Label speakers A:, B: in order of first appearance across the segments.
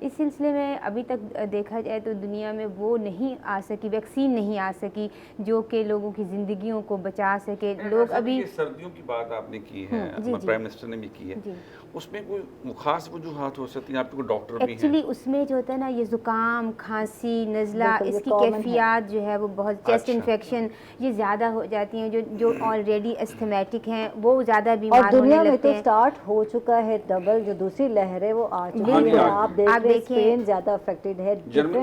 A: اس سلسلے میں ابھی تک دیکھا جائے تو دنیا میں وہ نہیں آ سکی، ویکسین نہیں آ سکی جو کہ لوگوں کی زندگیوں کو بچا سکے. لوگ ابھی
B: سردیوں کی بات آپ نے کی ہے، پرائم منسٹر نے بھی کی ہے، اس میں کوئی خاص وجوہات ہو سکتی ہیں؟ آپ کو ڈاکٹر بھی ہیں
A: ایکچولی اس میں جو ہوتا ہے نا یہ زکام، کھانسی، نزلہ، اس کی کیفیات جو ہے وہ بہت، چیسٹ انفیکشن یہ زیادہ ہو جاتی ہیں. جو آلریڈی استھمیٹک ہیں وہ زیادہ بیمار ہونے لگتے ہیں.
C: اور دنیا میں تو سٹارٹ ہو چکا ہے ڈبل، جو دوسری لہر ہے وہ آ چکی ہے. آپ دیکھیں اسپین زیادہ افیکٹڈ ہے، جرمنی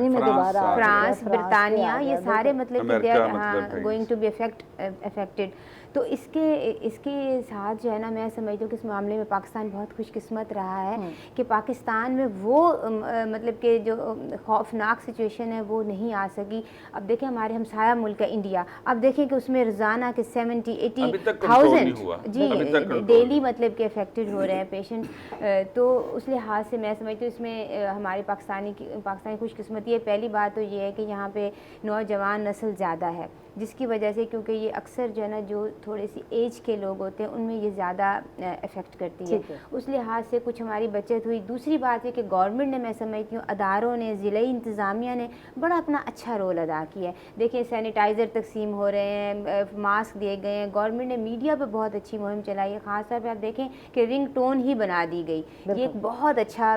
C: میں دوبارہ،
A: فرانس، برطانیہ، یہ سارے مطلب کہ they are going to be affected. تو اس کے ساتھ جو ہے نا میں سمجھتی ہوں کہ اس معاملے میں پاکستان بہت خوش قسمت رہا ہے کہ پاکستان میں وہ مطلب کہ جو خوفناک سچویشن ہے وہ نہیں آ سکی. اب دیکھیں ہمارے ہمسایہ ملک ہے انڈیا، اب دیکھیں کہ اس میں روزانہ کے 70-80,000 جی ڈیلی مطلب کہ افیکٹڈ ہو رہے ہیں پیشنٹ. تو اس لحاظ سے میں سمجھتی ہوں اس میں ہمارے پاکستانی خوش قسمتی ہے. پہلی بات تو یہ ہے کہ یہاں پہ نوجوان نسل زیادہ ہے، جس کی وجہ سے کیونکہ یہ اکثر جو ہے نا جو تھوڑے سی ایج کے لوگ ہوتے ہیں ان میں یہ زیادہ افیکٹ کرتی ہے. اس لحاظ سے کچھ ہماری بچت ہوئی. دوسری بات ہے کہ گورنمنٹ نے، میں سمجھتی ہوں اداروں نے، ضلعی انتظامیہ نے بڑا اپنا اچھا رول ادا کیا ہے. دیکھیں سینیٹائزر تقسیم ہو رہے ہیں، ماسک دیے گئے ہیں. گورنمنٹ نے میڈیا پہ بہت اچھی مہم چلائی ہے. خاص طور پہ آپ دیکھیں کہ رنگ ٹون ہی بنا دی گئی. یہ ایک بہت اچھا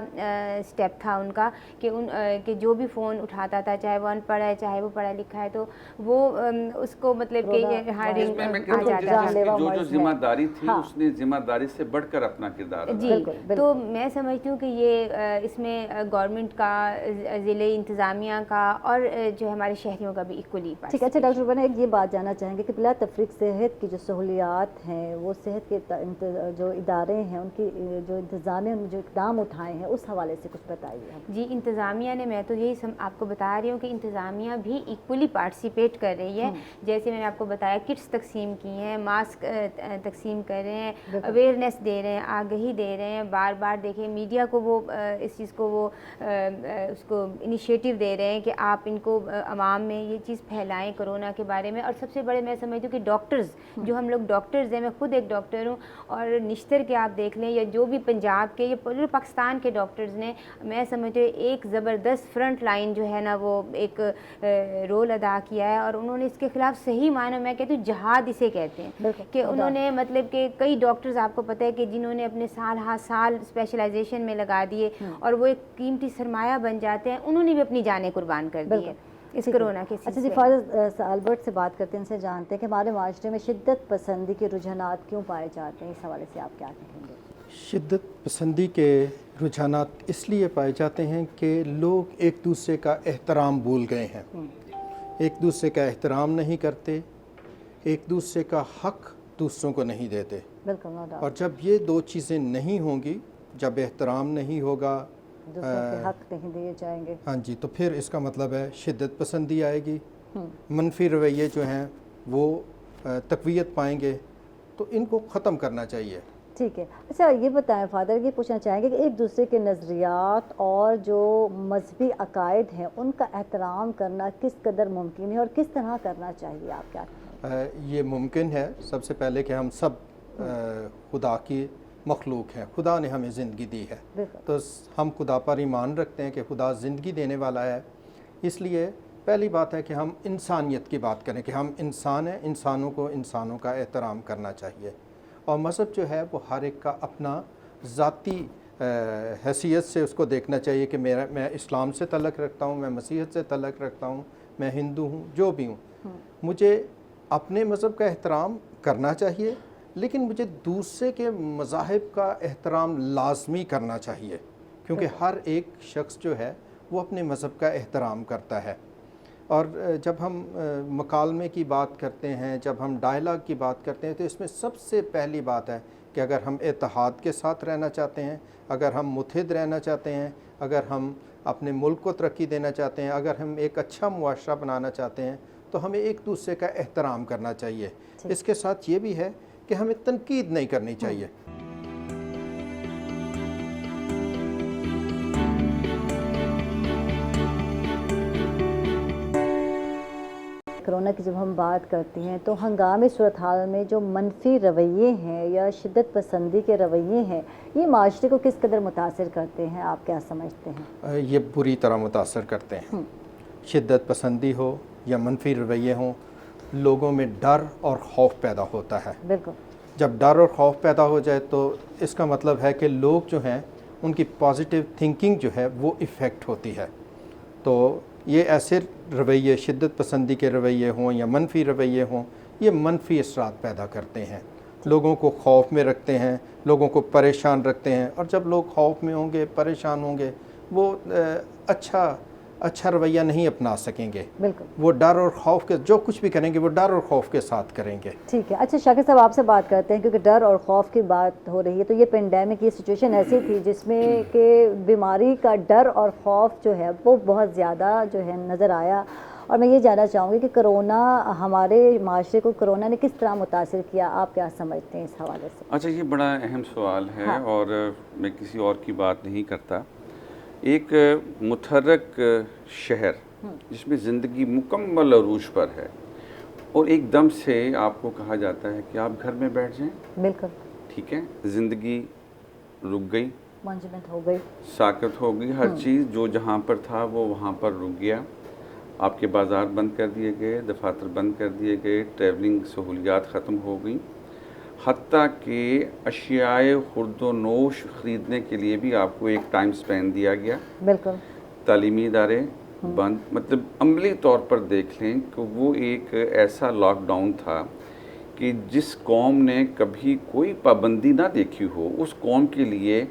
A: اسٹیپ تھا ان کا کہ جو بھی فون اٹھاتا تھا، چاہے وہ ان پڑھ ہے چاہے وہ پڑھا لکھا ہے، تو وہ اس کو مطلب کہ
B: جو ذمہ داری تھی اس نے ذمہ داری سے بڑھ کر اپنا کردار ادا
A: کیا. جی تو میں سمجھتی ہوں کہ یہ اس میں گورنمنٹ کا، ضلعی انتظامیہ کا اور جو ہمارے شہریوں کا بھی ایکولی.
C: ٹھیک ہے. اچھا ڈاکٹر ربانہ ایک یہ بات جاننا چاہیں گے کہ بلا تفریق صحت کی جو سہولیات ہیں، وہ صحت کے جو ادارے ہیں ان کی جو انتظامیہ جو اقدام اٹھائے ہیں اس حوالے سے کچھ بتائیے.
A: جی انتظامیہ نے، میں تو یہی آپ کو بتا رہی ہوں کہ انتظامیہ بھی ایکولی پارٹیسپیٹ کر رہی ہے. جیسے میں نے آپ کو بتایا کٹس تقسیم کی ہیں، ماسک تقسیم کر رہے ہیں، اویئرنیس دے رہے ہیں، آگہی دے رہے ہیں. بار بار دیکھیں میڈیا کو وہ اس چیز کو وہ اس کو انیشیٹو دے رہے ہیں کہ آپ ان کو عوام میں یہ چیز پھیلائیں کرونا کے بارے میں. اور سب سے بڑے میں سمجھتی ہوں کہ ڈاکٹرز، جو ہم لوگ ڈاکٹرز ہیں، میں خود ایک ڈاکٹر ہوں، اور نشتر کے آپ دیکھ لیں یا جو بھی پنجاب کے یا پورے پاکستان کے ڈاکٹرز نے، میں سمجھتی ہوں ایک زبردست فرنٹ لائن جو ہے نا وہ ایک رول ادا کیا ہے. اور انہوں نے اس کے خلاف صحیح معنی میں کہتی ہوں جہاد اسے کہتے ہیں کہ انہوں نے مطلب کہ کئی ڈاکٹرز آپ کو پتہ ہے کہ جنہوں نے اپنے سال ہر سال اسپیشلائزیشن میں لگا دیے اور وہ ایک قیمتی سرمایہ بن جاتے ہیں، انہوں نے بھی اپنی جانیں قربان کر دی ہیں اس کرونا کے.
C: اچھا جی فاضل البرٹ سے بات کرتے ہیں، ان سے جانتے ہیں کہ ہمارے معاشرے میں شدت پسندی کے رجحانات کیوں پائے جاتے ہیں. اس حوالے سے آپ کیا کہیں گے؟
D: شدت پسندی کے رجحانات اس لیے پائے جاتے ہیں کہ لوگ ایک دوسرے کا احترام بھول گئے ہیں، ایک دوسرے کا احترام نہیں کرتے، ایک دوسرے کا حق دوسروں کو نہیں دیتے.
C: بالکل.
D: اور جب یہ دو چیزیں نہیں ہوں گی، جب احترام نہیں ہوگا،
C: دوسروں کے حق نہیں دیے جائیں گے،
D: ہاں جی، تو پھر اس کا مطلب ہے شدت پسندی آئے گی، منفی رویے جو ہیں وہ تقویت پائیں گے. تو ان کو ختم کرنا چاہیے.
C: ٹھیک ہے. اچھا یہ بتائیں فادر، یہ پوچھنا چاہیں گے کہ ایک دوسرے کے نظریات اور جو مذہبی عقائد ہیں ان کا احترام کرنا کس قدر ممکن ہے اور کس طرح کرنا چاہیے؟ آپ کیا کہیں؟
D: یہ ممکن ہے سب سے پہلے کہ ہم سب خدا کی مخلوق ہیں، خدا نے ہمیں زندگی دی ہے، تو ہم خدا پر ایمان رکھتے ہیں کہ خدا زندگی دینے والا ہے. اس لیے پہلی بات ہے کہ ہم انسانیت کی بات کریں کہ ہم انسان ہیں، انسانوں کو انسانوں کا احترام کرنا چاہیے. اور مذہب جو ہے وہ ہر ایک کا اپنا ذاتی حیثیت سے اس کو دیکھنا چاہیے کہ میں اسلام سے تعلق رکھتا ہوں، میں مسیحیت سے تعلق رکھتا ہوں، میں ہندو ہوں، جو بھی ہوں، مجھے اپنے مذہب کا احترام کرنا چاہیے، لیکن مجھے دوسرے کے مذاہب کا احترام لازمی کرنا چاہیے، کیونکہ ہر ایک شخص جو ہے وہ اپنے مذہب کا احترام کرتا ہے. اور جب ہم مکالمے کی بات کرتے ہیں، جب ہم ڈائلاگ کی بات کرتے ہیں، تو اس میں سب سے پہلی بات ہے کہ اگر ہم اتحاد کے ساتھ رہنا چاہتے ہیں، اگر ہم متحد رہنا چاہتے ہیں، اگر ہم اپنے ملک کو ترقی دینا چاہتے ہیں، اگر ہم ایک اچھا معاشرہ بنانا چاہتے ہیں، تو ہمیں ایک دوسرے کا احترام کرنا چاہیے. اس کے ساتھ یہ بھی ہے کہ ہمیں تنقید نہیں کرنی چاہیے.
C: کرونا کرونا کی جب ہم بات کرتے ہیں تو ہنگامی صورتحال میں جو منفی رویے ہیں یا شدت پسندی کے رویے ہیں یہ معاشرے کو کس قدر متاثر کرتے ہیں، آپ کیا سمجھتے ہیں؟
D: یہ بری طرح متاثر کرتے ہیں. شدت پسندی ہو یا منفی رویے ہوں، لوگوں میں ڈر اور خوف پیدا ہوتا ہے.
C: بالکل.
D: جب ڈر اور خوف پیدا ہو جائے تو اس کا مطلب ہے کہ لوگ جو ہیں ان کی پازیٹیو تھنکنگ جو ہے وہ افیکٹ ہوتی ہے. تو یہ ایسے رویے، شدت پسندی کے رویے ہوں یا منفی رویے ہوں، یہ منفی اثرات پیدا کرتے ہیں، لوگوں کو خوف میں رکھتے ہیں، لوگوں کو پریشان رکھتے ہیں. اور جب لوگ خوف میں ہوں گے، پریشان ہوں گے، وہ اچھا رویہ نہیں اپنا سکیں گے.
C: بالکل.
D: وہ ڈر اور خوف کے جو کچھ بھی کریں گے وہ ڈر اور خوف کے ساتھ کریں گے.
C: ٹھیک ہے. اچھا شاکر صاحب آپ سے بات کرتے ہیں کیونکہ ڈر اور خوف کی بات ہو رہی ہے. تو یہ پینڈیمک، یہ سچویشن ایسی تھی جس میں کہ بیماری کا ڈر اور خوف جو ہے وہ بہت زیادہ جو ہے نظر آیا. اور میں یہ جاننا چاہوں گی کہ کرونا ہمارے معاشرے کو کرونا نے کس طرح متاثر کیا، آپ کیا سمجھتے ہیں اس حوالے سے؟
B: اچھا یہ بڑا اہم سوال ہے اور میں کسی اور کی بات نہیں کرتا. ایک متحرک شہر جس میں زندگی مکمل عروج پر ہے اور ایک دم سے آپ کو کہا جاتا ہے کہ آپ گھر میں بیٹھ جائیں.
C: بالکل.
B: ٹھیک ہے، زندگی رک گئی،
C: منجمد ہو گئی،
B: ساکت ہو گئی. ہر چیز جو جہاں پر تھا وہ وہاں پر رک گیا. آپ کے بازار بند کر دیے گئے، دفاتر بند کر دیے گئے، ٹریولنگ سہولیات ختم ہو گئیں، حتیٰ کہ اشیاء خرد و نوش خریدنے کے لیے بھی آپ کو ایک ٹائم سپین دیا گیا.
C: بالکل.
B: تعلیمی ادارے بند. مطلب عملی طور پر دیکھ لیں کہ وہ ایک ایسا لاک ڈاؤن تھا کہ جس قوم نے کبھی کوئی پابندی نہ دیکھی ہو اس قوم کے لیے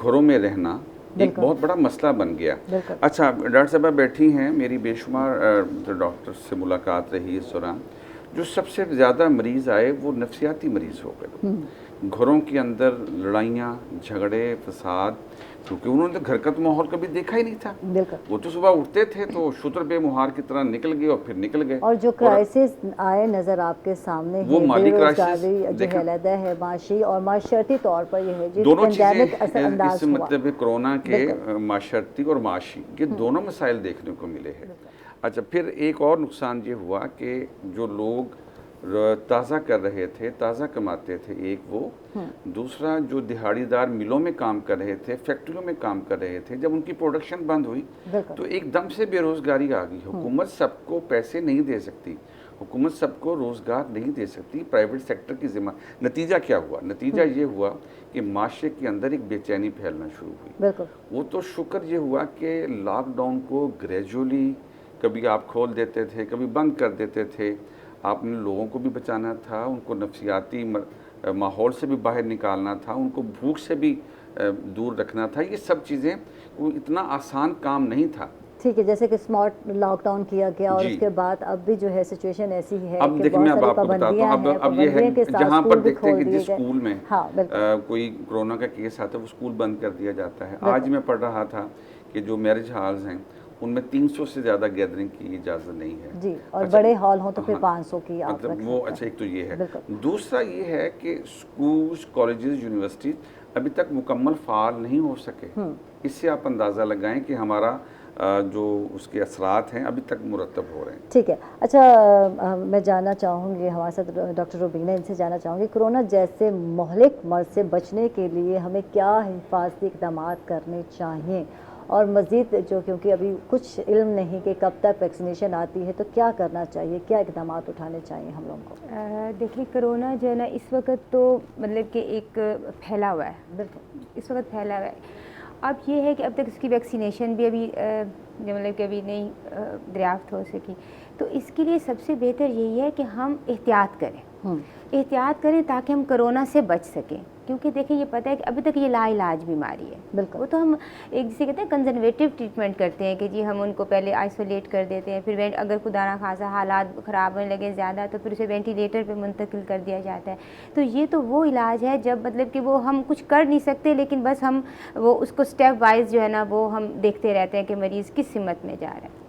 B: گھروں میں رہنا ایک بہت بڑا مسئلہ بن گیا. اچھا ڈاکٹر صاحبہ بیٹھی ہیں، میری بے شمار ڈاکٹر سے ملاقات رہی اس دوران. جو سب سے زیادہ مریض آئے وہ نفسیاتی مریض ہو گئے. گھروں کے اندر لڑائیاں، جھگڑے، فساد، کیونکہ انہوں نے گھر کا تو ماحول کبھی دیکھا ہی نہیں تھا. وہ تو صبح اٹھتے تھے تو شتر بے مہار کی طرح نکل گئے اور پھر نکل گئے.
C: اور جو کرائسس آئے نظر آپ کے سامنے
B: وہ مالی کرائسس
C: جو ہے علیحدہ ہے، معاشی اور معاشرتی طور پر یہ ہے
B: دونوں چیزیں اس مطلب کرونا کے معاشرتی اور معاشی یہ دونوں مسائل دیکھنے کو ملے ہیں. اچھا پھر ایک اور نقصان یہ ہوا کہ جو لوگ تازہ کر رہے تھے، تازہ کماتے تھے، ایک وہ، دوسرا جو دہاڑی دار ملوں میں کام کر رہے تھے، فیکٹریوں میں کام کر رہے تھے، جب ان کی پروڈکشن بند ہوئی تو ایک دم سے بے روزگاری آ گئی. حکومت سب کو پیسے نہیں دے سکتی، حکومت سب کو روزگار نہیں دے سکتی، پرائیویٹ سیکٹر کی ذمہ. نتیجہ کیا ہوا؟ نتیجہ یہ ہوا کہ معاشرے کے اندر ایک بے چینی پھیلنا شروع ہوئی. وہ تو شکر یہ ہوا کہ لاک ڈاؤن کو گریجولی کبھی آپ کھول دیتے تھے، کبھی بند کر دیتے تھے. آپ نے لوگوں کو بھی بچانا تھا، ان کو نفسیاتی ماحول سے بھی باہر نکالنا تھا، ان کو بھوک سے بھی دور رکھنا تھا. یہ سب چیزیں وہ اتنا آسان کام نہیں تھا.
C: ٹھیک ہے، جیسے کہ اسمارٹ لاک ڈاؤن کیا گیا اور اس کے بعد اب بھی جو ہے سچویشن ایسی ہے
B: اب دیکھیں میں اب آپ کو بتاتا ہوں. اب یہ ہے جہاں پر دیکھتے ہیں کہ جس اسکول میں کوئی کرونا کا کیس آتا ہے وہ اسکول بند کر دیا جاتا ہے. آج میں پڑھ رہا تھا کہ جو میرج ہالز ہیں ان میں 300 سے زیادہ گیدرنگ کی اجازت نہیں ہے.
C: جی، اور بڑے ہال ہوں تو پھر 500 کی آپ
B: مطلب وہ. اچھا ایک تو یہ ہے. دوسرا یہ ہے کہ اسکولز، کالجز، یونیورسٹیز ابھی تک مکمل فعال نہیں ہو سکے. اس سے آپ اندازہ لگائیں کہ ہمارا جو اس کے اثرات ہیں ابھی تک مرتب ہو رہے ہیں.
C: ٹھیک ہے. اچھا میں جاننا چاہوں گی ہمارے ساتھ ڈاکٹر روبینہ، ان سے جاننا چاہوں گی کرونا جیسے مہلک مرض سے بچنے کے لیے ہمیں کیا حفاظتی اقدامات کرنے چاہیے، اور مزید جو کیونکہ ابھی کچھ علم نہیں کہ کب تک ویکسینیشن آتی ہے تو کیا کرنا چاہیے، کیا اقدامات اٹھانے چاہیے ہم لوگوں کو؟
A: دیکھیے کرونا جو ہے نا اس وقت تو مطلب کہ ایک پھیلا ہوا ہے. بالکل اس وقت پھیلا ہوا ہے. اب یہ ہے کہ اب تک اس کی ویکسینیشن بھی ابھی مطلب کہ ابھی نہیں دریافت ہو سکی. تو اس کے لیے سب سے بہتر یہی ہے کہ ہم احتیاط کریں تاکہ ہم کرونا سے بچ سکیں. کیونکہ دیکھیں یہ پتہ ہے کہ ابھی تک یہ لا علاج بیماری ہے. بالکل. وہ تو ہم ایک جسے کہتے ہیں کنزرویٹو ٹریٹمنٹ کرتے ہیں کہ جی ہم ان کو پہلے آئسولیٹ کر دیتے ہیں، پھر اگر خدا نہ خاصہ حالات خراب ہونے لگے زیادہ تو پھر اسے وینٹیلیٹر پہ منتقل کر دیا جاتا ہے. تو یہ تو وہ علاج ہے جب مطلب کہ وہ ہم کچھ کر نہیں سکتے لیکن بس ہم وہ اس کو اسٹیپ وائز جو ہے نا وہ ہم دیکھتے رہتے ہیں کہ مریض کس سمت میں جا رہا ہے.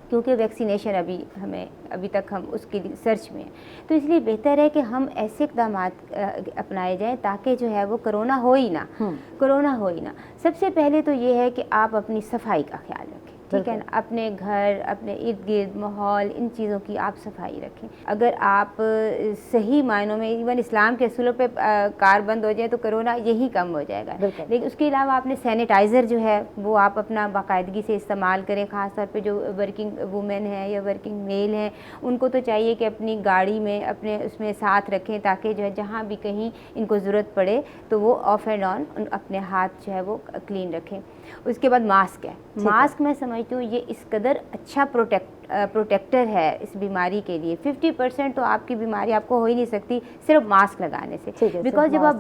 A: کیونکہ ویکسینیشن ابھی تک ہم اس کے لیے سرچ میں ہیں. تو اس لیے بہتر ہے کہ ہم ایسے اقدامات اپنائے جائیں تاکہ جو ہے وہ کرونا ہو ہی نہ. سب سے پہلے تو یہ ہے کہ آپ اپنی صفائی کا خیال رکھیں. ٹھیک ہے نا. اپنے گھر، اپنے ارد گرد ماحول، ان چیزوں کی آپ صفائی رکھیں. اگر آپ صحیح معنوں میں ایون اسلام کے اصولوں پہ کار بند ہو جائے تو کرونا یہی کم ہو جائے گا. لیکن اس کے علاوہ آپ نے سینیٹائزر جو ہے وہ آپ اپنا باقاعدگی سے استعمال کریں. خاص طور پہ جو ورکنگ وومن ہیں یا ورکنگ میل ہیں ان کو تو چاہیے کہ اپنی گاڑی میں اپنے اس میں ساتھ رکھیں تاکہ جو ہے جہاں بھی کہیں ان کو ضرورت پڑے تو وہ آف اینڈ آن اپنے ہاتھ جو ہے وہ کلین رکھیں. اس کے بعد ماسک ہے. ماسک میں سمجھتی ہوں یہ اس قدر اچھا پروٹیکٹر ہے اس بیماری کے لیے. 50% تو آپ کی بیماری آپ کو ہو ہی نہیں سکتی صرف ماسک لگانے سے. بیکاز جب آپ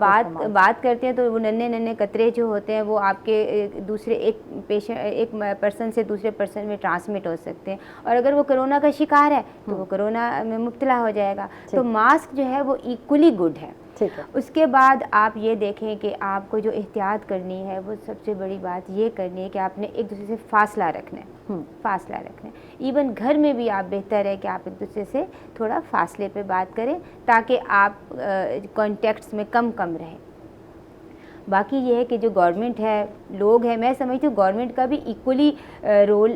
A: بات کرتے ہیں تو وہ ننھے قطرے جو ہوتے ہیں وہ آپ کے دوسرے ایک پرسن سے دوسرے پرسن میں ٹرانسمٹ ہو سکتے ہیں, اور اگر وہ کرونا کا شکار ہے تو وہ کرونا میں مبتلا ہو جائے گا. تو ماسک جو ہے وہ ایکولی گڈ ہے. اس کے بعد آپ یہ دیکھیں کہ آپ کو جو احتیاط کرنی ہے وہ سب سے بڑی بات یہ کرنی ہے کہ آپ نے ایک دوسرے سے فاصلہ رکھنا ہے. فاصلہ رکھنا ہے. ایون گھر میں بھی آپ بہتر ہے کہ آپ ایک دوسرے سے تھوڑا فاصلے پہ بات کریں تاکہ آپ کانٹیکٹس میں کم رہیں. باقی یہ ہے کہ جو گورنمنٹ ہے, لوگ ہیں, میں سمجھتی ہوں گورنمنٹ کا بھی ایکولی رول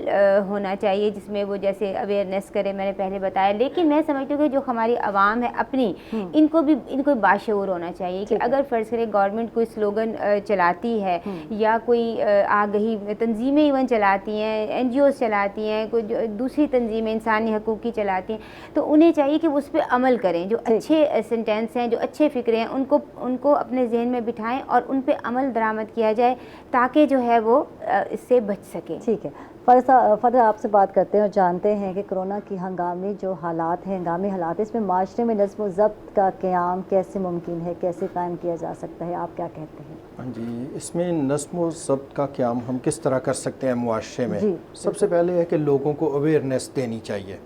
A: ہونا چاہیے جس میں وہ جیسے اویئرنیس کرے, میں نے پہلے بتایا. لیکن میں سمجھتی ہوں کہ جو ہماری عوام ہے اپنی, ان کو باشعور ہونا چاہیے کہ اگر فرض کرے گورنمنٹ کوئی سلوگن چلاتی ہے یا کوئی آگہی تنظیمیں ایون چلاتی ہیں, NGOs چلاتی ہیں, کوئی دوسری تنظیمیں انسانی حقوق کی چلاتی ہیں, تو انہیں چاہیے کہ وہ اس پہ عمل کریں. جو اچھے سینٹینس ہیں, جو اچھے فکرے ہیں, ان کو اپنے ذہن میں بٹھائیں اور ان پہ عمل درآمد کیا جائے تاکہ جو ہے وہ اس سے بچ سکیں.
C: ٹھیک ہے. فضل آپ سے بات کرتے ہیں اور جانتے ہیں کہ کرونا کی ہنگامی حالات اس میں معاشرے میں نظم و ضبط کا قیام کیسے ممکن ہے, کیسے قائم کیا جا سکتا ہے, آپ کیا کہتے ہیں؟
D: ہاں جی, اس میں نظم و ضبط کا قیام ہم کس طرح کر سکتے ہیں معاشرے میں؟ سب سے پہلے ہے کہ لوگوں کو اویئرنیس دینی چاہیے,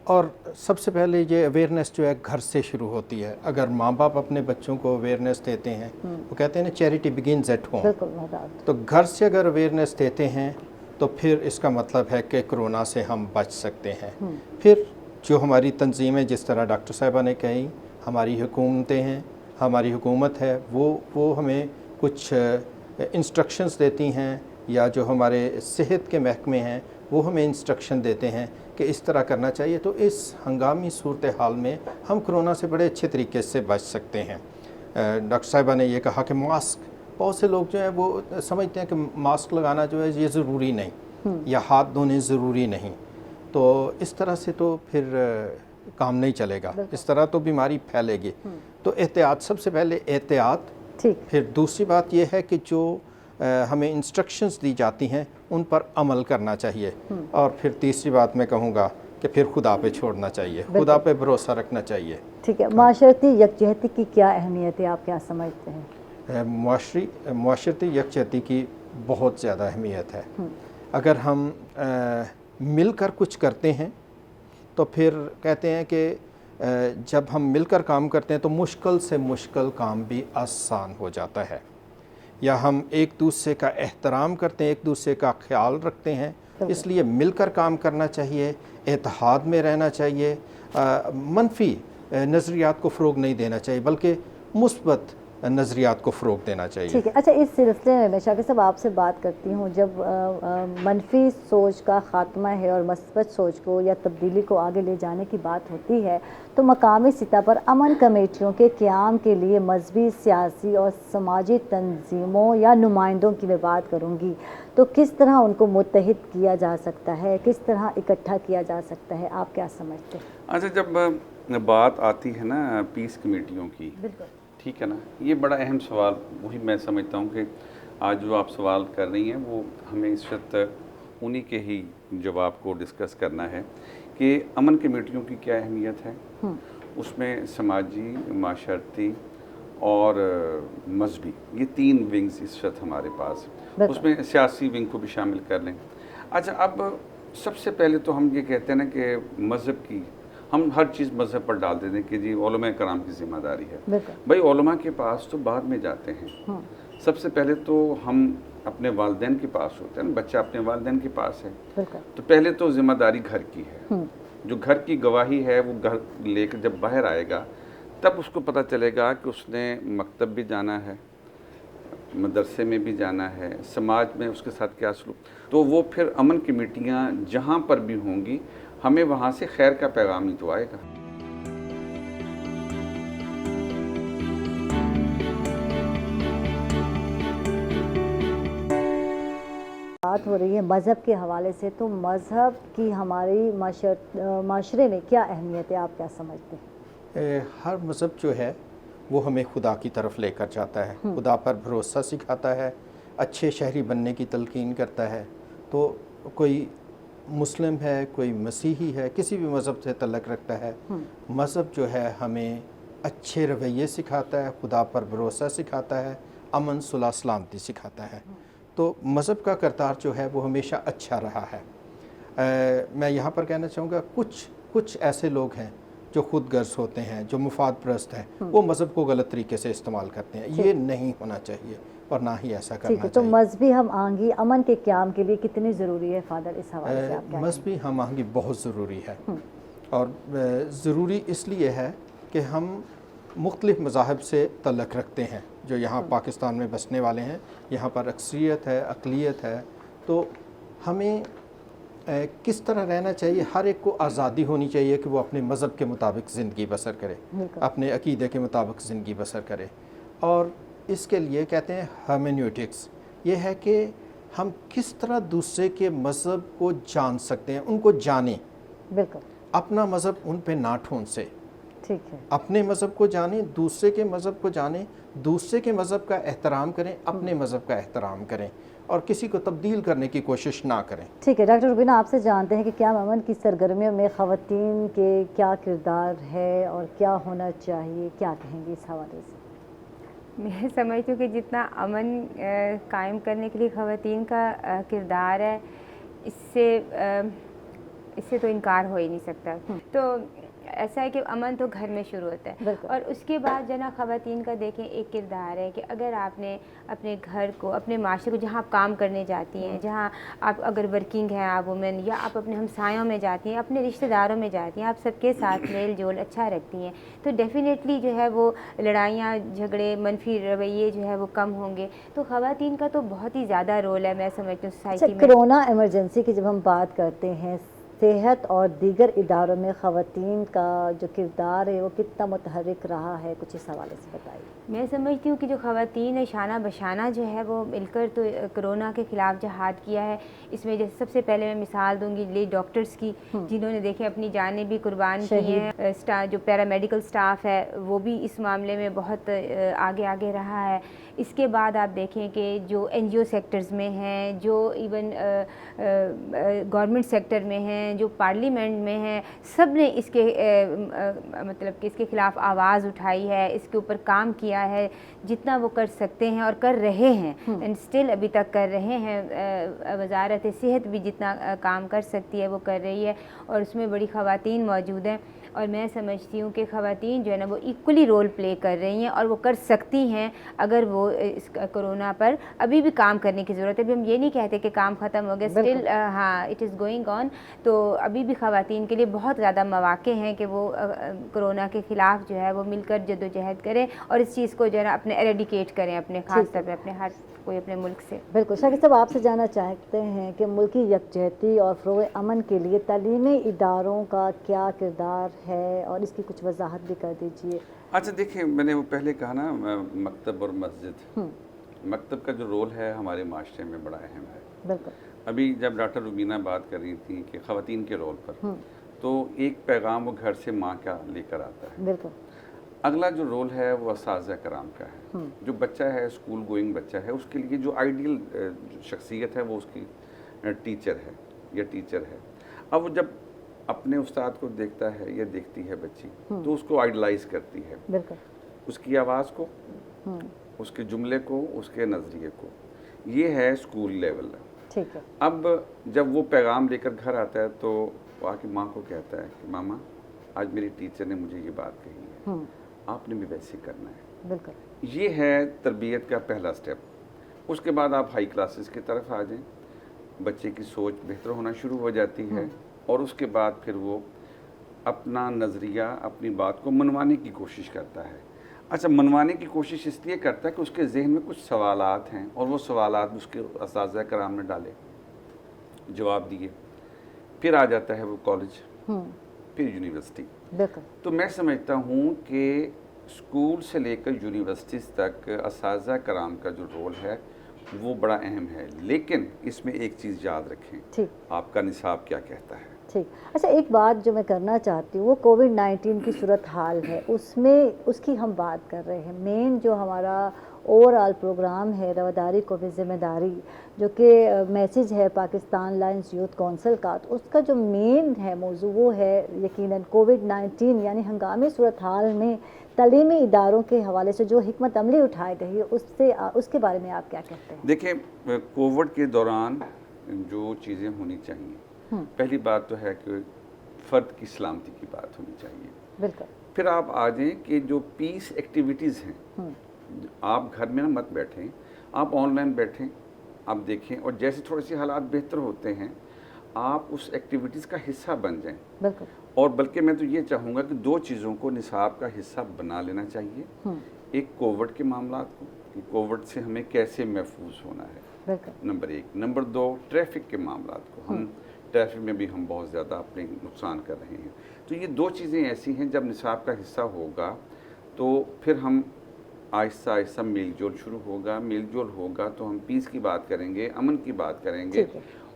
D: اور سب سے پہلے یہ اویئرنیس جو ہے گھر سے شروع ہوتی ہے. اگر ماں باپ اپنے بچوں کو اویئرنیس دیتے ہیں, وہ کہتے ہیں نا چیریٹی بگنز ایٹ ہوم, تو گھر سے اگر اویئرنیس دیتے ہیں تو پھر اس کا مطلب ہے کہ کرونا سے ہم بچ سکتے ہیں. پھر جو ہماری تنظیمیں جس طرح ڈاکٹر صاحبہ نے کہی, ہماری حکومتیں ہیں, ہماری حکومت ہے, وہ ہمیں کچھ انسٹرکشنز دیتی ہیں, یا جو ہمارے صحت کے محکمے ہیں وہ ہمیں انسٹرکشن دیتے ہیں کہ اس طرح کرنا چاہیے. تو اس ہنگامی صورتحال میں ہم کرونا سے بڑے اچھے طریقے سے بچ سکتے ہیں. ڈاکٹر صاحبہ نے یہ کہا کہ ماسک, بہت سے لوگ جو ہیں وہ سمجھتے ہیں کہ ماسک لگانا جو ہے یہ ضروری نہیں, یا ہاتھ دھونے ضروری نہیں. تو اس طرح سے تو پھر کام نہیں چلے گا, اس طرح تو بیماری پھیلے گی. تو احتیاط, سب سے پہلے احتیاط. پھر دوسری بات یہ ہے کہ جو ہمیں انسٹرکشنز دی جاتی ہیں ان پر عمل کرنا چاہیے. اور پھر تیسری بات میں کہوں گا کہ پھر خدا پہ چھوڑنا چاہیے, خدا پہ بھروسہ رکھنا چاہیے.
C: ٹھیک ہے. معاشرتی یکجہتی کی کیا اہمیت ہے, آپ کیا سمجھتے ہیں؟
D: معاشرتی یکجہتی کی بہت زیادہ اہمیت ہے. اگر ہم مل کر کچھ کرتے ہیں تو پھر کہتے ہیں کہ جب ہم مل کر کام کرتے ہیں تو مشکل سے مشکل کام بھی آسان ہو جاتا ہے. یا ہم ایک دوسرے کا احترام کرتے ہیں, ایک دوسرے کا خیال رکھتے ہیں. اس لیے مل کر کام کرنا چاہیے, اتحاد میں رہنا چاہیے, منفی نظریات کو فروغ نہیں دینا چاہیے بلکہ مثبت نظریات کو فروغ دینا چاہیے.
C: ٹھیک ہے. اچھا, اس سلسلے میں شاکر صاحب آپ سے بات کرتی ہوں, جب منفی سوچ کا خاتمہ ہے اور مثبت سوچ کو یا تبدیلی کو آگے لے جانے کی بات ہوتی ہے تو مقامی سطح پر امن کمیٹیوں کے قیام کے لیے مذہبی, سیاسی اور سماجی تنظیموں یا نمائندوں کی میں بات کروں گی, تو کس طرح ان کو متحد کیا جا سکتا ہے, کس طرح اکٹھا کیا جا سکتا ہے, آپ کیا سمجھتے ہیں؟
B: اچھا, جب بات آتی ہے نا پیس کمیٹیوں کی, ٹھیک ہے نا, یہ بڑا اہم سوال, وہی میں سمجھتا ہوں کہ آج جو آپ سوال کر رہی ہیں وہ ہمیں اس وقت انہی کے ہی جواب کو ڈسکس کرنا ہے کہ امن کمیٹیوں کی کیا اہمیت ہے. اس میں سماجی, معاشرتی اور مذہبی, یہ 3 ونگز اس وقت ہمارے پاس, اس میں سیاسی ونگ کو بھی شامل کر لیں. اچھا, اب سب سے پہلے تو ہم یہ کہتے ہیں نا کہ مذہب کی, ہم ہر چیز مذہب پر ڈال دیتے ہیں کہ جی علماء کرام کی ذمہ داری ہے. بھائی علماء کے پاس تو بعد میں جاتے ہیں, سب سے پہلے تو ہم اپنے والدین کے پاس ہوتے ہیں, بچہ اپنے والدین کے پاس ہے, تو پہلے تو ذمہ داری گھر کی ہے. جو گھر کی گواہی ہے وہ گھر لے کر جب باہر آئے گا تب اس کو پتہ چلے گا کہ اس نے مکتب بھی جانا ہے, مدرسے میں بھی جانا ہے، سماج میں اس کے ساتھ کیا سلوک، تو وہ پھر امن کمیٹیاں جہاں پر بھی ہوں گی ہمیں وہاں سے خیر کا پیغام ہی تو آئے گا۔
C: بات ہو رہی ہے مذہب کے حوالے سے، تو مذہب کی ہماری معاشرے میں کیا اہمیت ہے، آپ کیا سمجھتے ہیں؟
D: ہر مذہب جو ہے وہ ہمیں خدا کی طرف لے کر جاتا ہے، خدا پر بھروسہ سکھاتا ہے، اچھے شہری بننے کی تلقین کرتا ہے۔ تو کوئی مسلم ہے، کوئی مسیحی ہے، کسی بھی مذہب سے تعلق رکھتا ہے، مذہب جو ہے ہمیں اچھے رویے سکھاتا ہے، خدا پر بھروسہ سکھاتا ہے، امن صلح سلامتی سکھاتا ہے۔ تو مذہب کا کردار جو ہے وہ ہمیشہ اچھا رہا ہے۔ میں یہاں پر کہنا چاہوں گا کچھ ایسے لوگ ہیں جو خود غرض ہوتے ہیں، جو مفاد پرست ہیں، وہ مذہب کو غلط طریقے سے استعمال کرتے ہیں۔ یہ نہیں ہونا چاہیے اور نہ ہی ایسا کرنا چاہیے۔
C: تو مذہبی ہم آہنگی امن کے قیام کے لیے کتنی ضروری ہے فادر، اس حوالے سے آپ کیا؟
D: مذہبی ہم آہنگی بہت ضروری ہے، اور ضروری اس لیے ہے کہ ہم مختلف مذاہب سے تعلق رکھتے ہیں جو یہاں پاکستان میں بسنے والے ہیں، یہاں پر اکثریت ہے، اقلیت ہے، تو ہمیں کس طرح رہنا چاہیے؟ ہر ایک کو آزادی ہونی چاہیے کہ وہ اپنے مذہب کے مطابق زندگی بسر کرے، اپنے عقیدے کے مطابق زندگی بسر کرے۔ اور اس کے لیے کہتے ہیں ہرمینیوٹکس، یہ ہے کہ ہم کس طرح دوسرے کے مذہب کو جان سکتے ہیں، ان کو جانیں،
C: بالکل
D: اپنا مذہب ان پہ نہ ٹھونسے،
C: ٹھیک ہے،
D: اپنے مذہب کو جانیں، دوسرے کے مذہب کو جانیں، دوسرے کے مذہب کا احترام کریں، اپنے مذہب کا احترام کریں، اور کسی کو تبدیل کرنے کی کوشش نہ کریں۔
C: ٹھیک ہے ڈاکٹر روبینہ، آپ سے جانتے ہیں کہ قیام امن کی سرگرمیوں میں خواتین کے کیا کردار ہے اور کیا ہونا چاہیے، کیا کہیں گے اس حوالے سے؟
A: میں سمجھتی ہوں کہ جتنا امن قائم کرنے کے لیے خواتین کا کردار ہے، اس سے تو انکار ہو ہی نہیں سکتا۔ تو ایسا ہے کہ امن تو گھر میں شروع ہوتا ہے، اور اس کے بعد جو نا خواتین کا دیکھیں ایک کردار ہے کہ اگر آپ نے اپنے گھر کو، اپنے معاشرے کو، جہاں آپ کام کرنے جاتی ہیں، جہاں آپ اگر ورکنگ ہیں آپ وومن، یا آپ اپنے ہمسایوں میں جاتی ہیں، اپنے رشتہ داروں میں جاتی ہیں، آپ سب کے ساتھ میل جول اچھا رکھتی ہیں، تو ڈیفینیٹلی جو ہے وہ لڑائیاں جھگڑے منفی رویے جو ہے وہ کم ہوں گے۔ تو خواتین کا تو بہت ہی زیادہ رول ہے، میں سمجھتی ہوں سوسائٹی میں۔
C: کرونا ایمرجنسی کی جب ہم بات کرتے ہیں، صحت اور دیگر اداروں میں خواتین کا جو کردار ہے وہ کتنا متحرک رہا ہے، کچھ اس حوالے سے بتائیے۔
A: میں سمجھتی ہوں کہ جو خواتین شانہ بشانہ جو ہے وہ مل کر تو کرونا کے خلاف جہاد کیا ہے۔ اس میں جیسے سب سے پہلے میں مثال دوں گی لیڈی ڈاکٹرز کی، جنہوں نے دیکھیں اپنی جانیں بھی قربان کی ہیں۔ جو پیرامیڈیکل سٹاف ہے وہ بھی اس معاملے میں بہت آگے رہا ہے۔ اس کے بعد آپ دیکھیں کہ جو این جی او سیکٹرز میں ہیں، جو ایون گورنمنٹ سیکٹر میں ہیں، جو پارلیمنٹ میں ہیں، سب نے اس کے مطلب کہ اس کے خلاف آواز اٹھائی ہے، اس کے اوپر کام کیا ہے جتنا وہ کر سکتے ہیں اور کر رہے ہیں، اینڈ اسٹل ابھی تک کر رہے ہیں۔ وزارت صحت بھی جتنا کام کر سکتی ہے وہ کر رہی ہے، اور اس میں بڑی خواتین موجود ہیں، اور میں سمجھتی ہوں کہ خواتین جو ہے نا وہ ایکولی رول پلے کر رہی ہیں، اور وہ کر سکتی ہیں اگر وہ اس کرونا پر ابھی بھی کام کرنے کی ضرورت ہے۔ ابھی ہم یہ نہیں کہتے کہ کام ختم ہو گیا، اسٹل ہاں اٹ از گوئنگ آن، تو ابھی بھی خواتین کے لیے بہت زیادہ مواقع ہیں کہ وہ کرونا کے خلاف جو ہے وہ مل کر جدوجہد کریں، اور اس چیز کو جو ہے نا اپنے ایریڈیکیٹ کریں، اپنے خاص طور پہ اپنے ہر کوئی اپنے ملک سے۔
C: بالکل شاکر صاحب، آپ سے جاننا چاہتے ہیں کہ ملکی یکجہتی اور فروغ امن کے لیے تعلیمی اداروں کا کیا کردار ہے، اور اس کی کچھ وضاحت بھی کر دیجیے۔
B: اچھا دیکھیں، میں نے وہ پہلے کہا نا مکتب اور مسجد، مکتب کا جو رول ہے ہمارے معاشرے میں بڑا اہم ہے۔
C: بالکل،
B: ابھی جب ڈاکٹر روبینہ بات کر رہی تھی کہ خواتین کے رول پر، تو ایک پیغام وہ گھر سے ماں کا لے کر آتا ہے۔
C: بالکل،
B: اگلا جو رول ہے وہ اساتذہ کرام کا ہے۔ جو بچہ ہے، اسکول گوئنگ بچہ ہے، اس کے لیے جو آئیڈیل شخصیت ہے وہ اس کی ٹیچر ہے یا ٹیچر ہے۔ اب وہ جب اپنے استاد کو دیکھتا ہے یا دیکھتی ہے بچی، تو اس کو آئیڈلائز کرتی ہے،
C: بالکل،
B: اس کی آواز کو، اس کے جملے کو، اس کے نظریے کو۔ یہ ہے اسکول لیول۔
C: ٹھیک ہے،
B: اب جب وہ پیغام لے کر گھر آتا ہے تو وہ آ کے ماں کو کہتا ہے کہ ماما آج میری ٹیچر نے مجھے یہ بات کہی ہے، آپ نے بھی ویسے کرنا ہے۔
C: بالکل،
B: یہ ہے تربیت کا پہلا سٹیپ۔ اس کے بعد آپ ہائی کلاسز کی طرف آ جائیں، بچے کی سوچ بہتر ہونا شروع ہو جاتی ہے، اور اس کے بعد پھر وہ اپنا نظریہ، اپنی بات کو منوانے کی کوشش کرتا ہے۔ اچھا منوانے کی کوشش اس لیے کرتا ہے کہ اس کے ذہن میں کچھ سوالات ہیں اور وہ سوالات اس کے اساتذہ کرام نے ڈالے، جواب دیے، پھر آ جاتا ہے وہ کالج، پھر یونیورسٹی۔
C: بالکل۔
B: تو میں سمجھتا ہوں کہ اسکول سے لے کر یونیورسٹیز تک اساتذہ کرام کا جو رول ہے وہ بڑا اہم ہے، لیکن اس میں ایک چیز یاد رکھیں،
C: ٹھیک،
B: آپ کا نصاب کیا کہتا ہے۔
C: ٹھیک۔ اچھا ایک بات جو میں کرنا چاہتی ہوں وہ کووڈ-19 کی صورتحال ہے، اس میں اس کی ہم بات کر رہے ہیں۔ مین جو ہمارا اوور آل پروگرام ہے رواداری کو بھی ذمہ داری، جو کہ میسیج ہے پاکستان لائنس یوتھ کونسل کا، تو اس کا جو مین ہے موضوع وہ ہے یقیناً کووڈ-19 یعنی ہنگامی صورتحال میں تعلیمی اداروں کے حوالے سے جو حکمت عملی اٹھائی گئی ہے اس کے بارے میں آپ کیا کہتے ہیں؟
B: دیکھیں کووڈ کے دوران جو چیزیں ہونی چاہیے، پہلی بات تو ہے کہ فرد کی سلامتی کی بات ہونی چاہیے۔
C: بالکل۔
B: پھر آپ آ جائیں کہ جو پیس ایکٹیویٹیز ہیں، آپ گھر میں نہ مت بیٹھیں، آپ آن لائن بیٹھیں، آپ دیکھیں، اور جیسے تھوڑے سے حالات بہتر ہوتے ہیں آپ اس ایکٹیویٹیز کا حصہ بن جائیں۔
C: بالکل۔
B: اور بلکہ میں تو یہ چاہوں گا کہ دو چیزوں کو نصاب کا حصہ بنا لینا چاہیے، ایک کووڈ کے معاملات کو کہ کووڈ سے ہمیں کیسے محفوظ ہونا ہے،
C: بالکل۔
B: نمبر ایک، نمبر دو ٹریفک کے معاملات کو، ہم ٹریفک میں بھی ہم بہت زیادہ اپنے نقصان کر رہے ہیں۔ تو یہ دو چیزیں ایسی ہیں جب نصاب کا حصہ ہوگا تو پھر ہم آہستہ آہستہ میل جول شروع ہوگا، میل جول ہوگا تو ہم پیس کی بات کریں گے، امن کی بات کریں گے،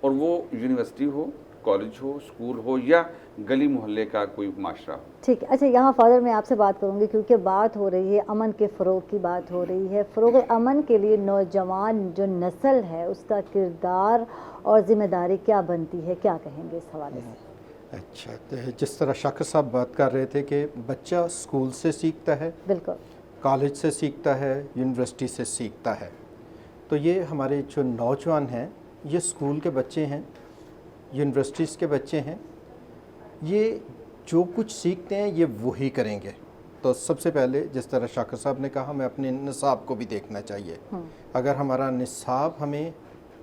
B: اور وہ یونیورسٹی ہو، کالج ہو، اسکول ہو یا گلی محلے کا کوئی معاشرہ ہو۔
C: ٹھیک ہے۔ اچھا یہاں فادر میں آپ سے بات کروں گی کیونکہ بات ہو رہی ہے امن کے فروغ کی، بات ہو رہی ہے فروغ امن کے لیے نوجوان جو نسل ہے اس کا کردار اور ذمہ داری کیا بنتی ہے، کیا کہیں گے اس حوالے سے؟
D: اچھا، تو جس طرح شاکر صاحب بات کر رہے تھے کہ بچہ اسکول سے سیکھتا ہے،
C: بالکل،
D: کالج سے سیکھتا ہے، یونیورسٹی سے سیکھتا ہے، تو یہ ہمارے جو نوجوان ہیں یہ اسکول کے بچے ہیں، یونیورسٹیز کے بچے ہیں، یہ جو کچھ سیکھتے ہیں یہ وہی کریں گے۔ تو سب سے پہلے جس طرح شاکر صاحب نے کہا ہمیں اپنے نصاب کو بھی دیکھنا چاہیے۔ اگر ہمارا نصاب ہمیں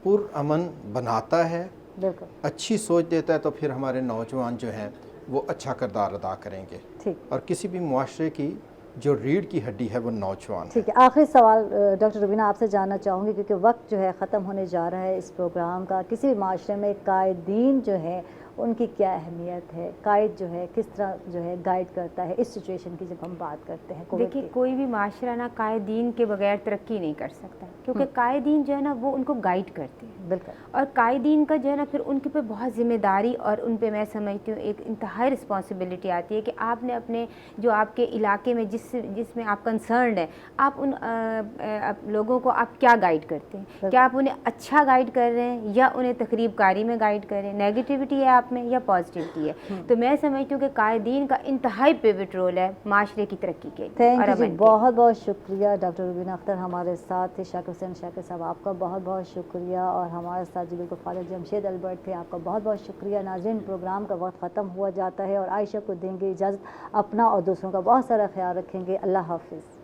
D: پرامن بناتا ہے،
C: بالکل،
D: اچھی سوچ دیتا ہے، تو پھر ہمارے نوجوان جو ہیں وہ اچھا کردار ادا کریں گے،
C: ٹھیک،
B: اور
D: کسی بھی معاشرے کی جو ریڑھ کی ہڈی ہے وہ نوجوان ہے۔
C: ٹھیک ہے۔ آخری سوال ڈاکٹر روبینہ آپ سے جاننا چاہوں گی کیونکہ وقت جو ہے ختم ہونے جا رہا ہے اس پروگرام کا، کسی بھی معاشرے میں قائدین جو ہے ان کی کیا اہمیت ہے، قائد جو ہے کس طرح جو ہے گائیڈ کرتا ہے اس سچویشن کی جب ہم بات کرتے ہیں؟
A: دیکھیے کوئی بھی معاشرہ نا قائدین کے بغیر ترقی نہیں کر سکتا، کیونکہ قائدین جو ہے نا وہ ان کو گائیڈ کرتے ہیں،
C: بالکل،
A: اور قائدین کا جو ہے نا پھر ان کے پہ بہت ذمہ داری اور ان پہ میں سمجھتی ہوں ایک انتہائی رسپانسبلٹی آتی ہے کہ آپ نے اپنے جو آپ کے علاقے میں جس میں آپ کنسرنڈ ہیں، آپ ان لوگوں کو آپ کیا گائیڈ کرتے ہیں، کیا آپ انہیں اچھا گائیڈ کر رہے ہیں یا انہیں تقریب کاری میں گائیڈ کر رہے ہیں، نیگیٹیوٹی ہے آپ میں یا پازیٹیوٹی ہے؟ تو میں سمجھتی ہوں کہ قائدین کا انتہائی پیوٹ رول ہے معاشرے کی ترقی کے لیے۔
C: تھینک یو جی، بہت بہت شکریہ ڈاکٹر روبینہ اختر ہمارے ساتھ تھے، شاکر حسین شاکر صاحب آپ کا بہت بہت شکریہ، اور ہمارے ساتھ جو بالکل فادر جمشید البرٹ تھے آپ کا بہت بہت شکریہ۔ ناظرین پروگرام کا وقت ختم ہوا جاتا ہے اور عائشہ کو دیں گے اجازت، اپنا اور دوسروں کا بہت سارا خیال رکھیں گے، اللہ حافظ۔